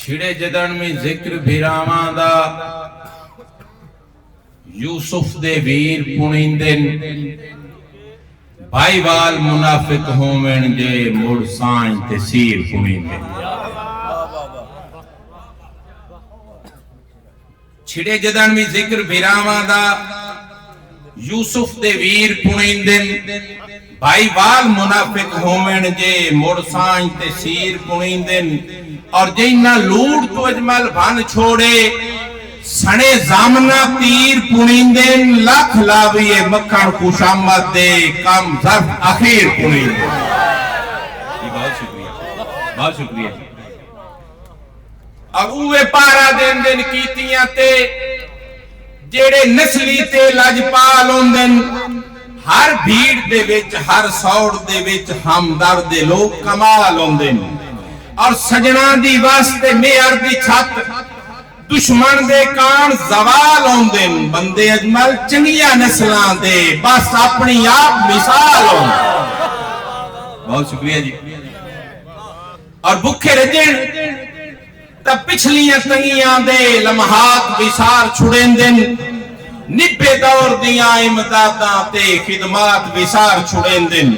छिड़े जदन में जिक्र भिरावां दा यूसुफ दे वीर पुणींदन भाईवाल मुनाफिक होवन जे मुड़ साईं ते सीर पुणींदन। छिड़े जदन में जिक्र भिरावां दा यूसुफ दे वीर पुणींदन भाईवाल मुनाफिक होवन जे मुड़ साईं ते सीर पुणींदन। और जिन्ना लूट तो अजमल भन छोड़े सने जामना तीर पुणींदन लख लाविए मक्खन खुशामत दे कम जर्फ आखिर पुणींदन। बहुत शुक्रिया अब उवे पारा देन दिन कीतियां ते जेड़े नस्ली ते लजपाल होंदन हर भीड़ दे विच हर सौड़ दे विच हमदर्द दे लोग कमाल होंदन। और सजना दी वास्ते मेहर दी छत दुश्मन दे कान जवाल होंदे बंदे अजमल चंगिया नस्लां दे बस अपनी आप मिसाल हो। बहुत शुक्रिया जी। और भुखे रजन तब पिछलियां तंगियां दे लम्हात विसार छुड़ेंदन निब्बे दौर दियां इमदादां ते खिदमात विसार छुड़ेंदन।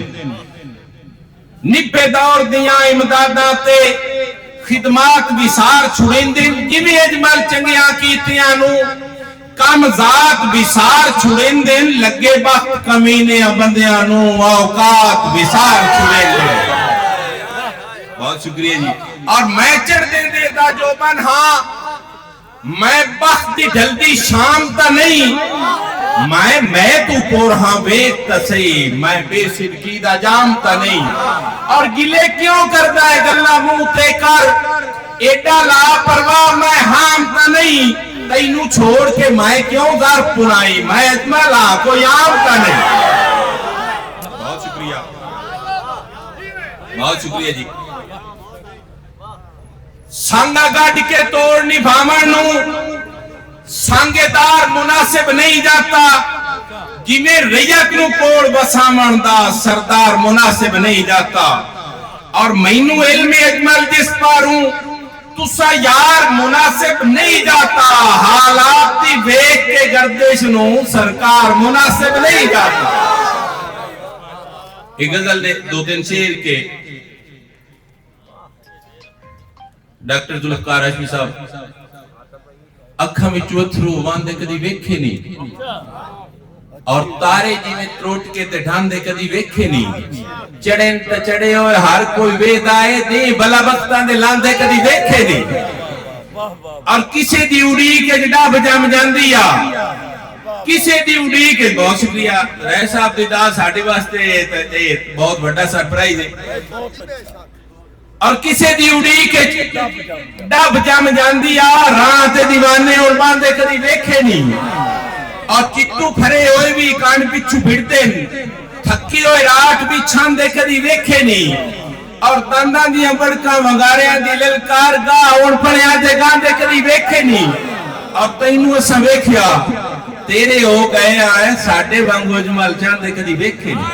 निब्बे दौर दियां इमदादां ते खिदमात विसार छुड़ेंदन। जिवें अजमल चंगियां कीतियां नू कम जात विसार छुड़ेंदन लगे वक्त कमीने बंदियां नू औकात विसार छुड़ेंदन। बहुत शुक्रिया जी। और मैं चढ़ देंदे दा जो बन हां मैं बख्त दी ढलदी शाम ता नहीं मैं तू कोरहा वेख ता सही मैं बेसिदकी दा जाम ता नहीं। और गिले क्यों करदा है गल्ला मुंह ते कर एडा लापरवाह मैं हाम ता नहीं तैनू छोड़ के मैं क्यों घर पुनाई मैं अजमल हां कोई आम ता नहीं। बहुत शुक्रिया जी। सांगा गढ़ के तोड़ निभावन सांगेदार मुनासिब नहीं जाता जिमें रैयत नू कोड़ बसावन दा सरदार मुनासिब नहीं जाता। और मैनू इल्मे अजमल जिस पारूं तुसा यार मुनासिब नहीं जाता हालात दी वेख के गर्दिश नू सरकार मुनासिब नहीं जाता। एक गजल दे दो तीन शेर के डॉक्टर जुल्फकार हाशमी साहब अखा में अथरू वांदे कदी वेखे नहीं और तारे जिवें त्रोट के ते ढांदे कदी वेखे नहीं चढ़े ते चढ़े और हर कोई वेद आए दे भला वक्तां दे लांदे कदी वेखे नहीं। और किसे दी उड़ीक च डब जम जांदी आ किसे दी उड़ीक। बहुत शुक्रिया रह साहब दी दा साडे वास्ते बहुत बड़ा सरप्राइज है। और किसे दी उड़ीक डब जम जांदी आ राह ते दीवाने और बांदे कदी वेखे नहीं। और चिट्टू फरे होए भी कान पिछू भिड़दे थकी होए रात भी छांदे कदी वेखे नहीं। और तंदां दी बड़का वंगारियां दी ललकार गा उन पणिया दे गांदे कदी वेखे नहीं। और तैनू असां वेखिया तेरे हो गए आए साडे वांगू अजमल चांदे कदी वेखे नहीं।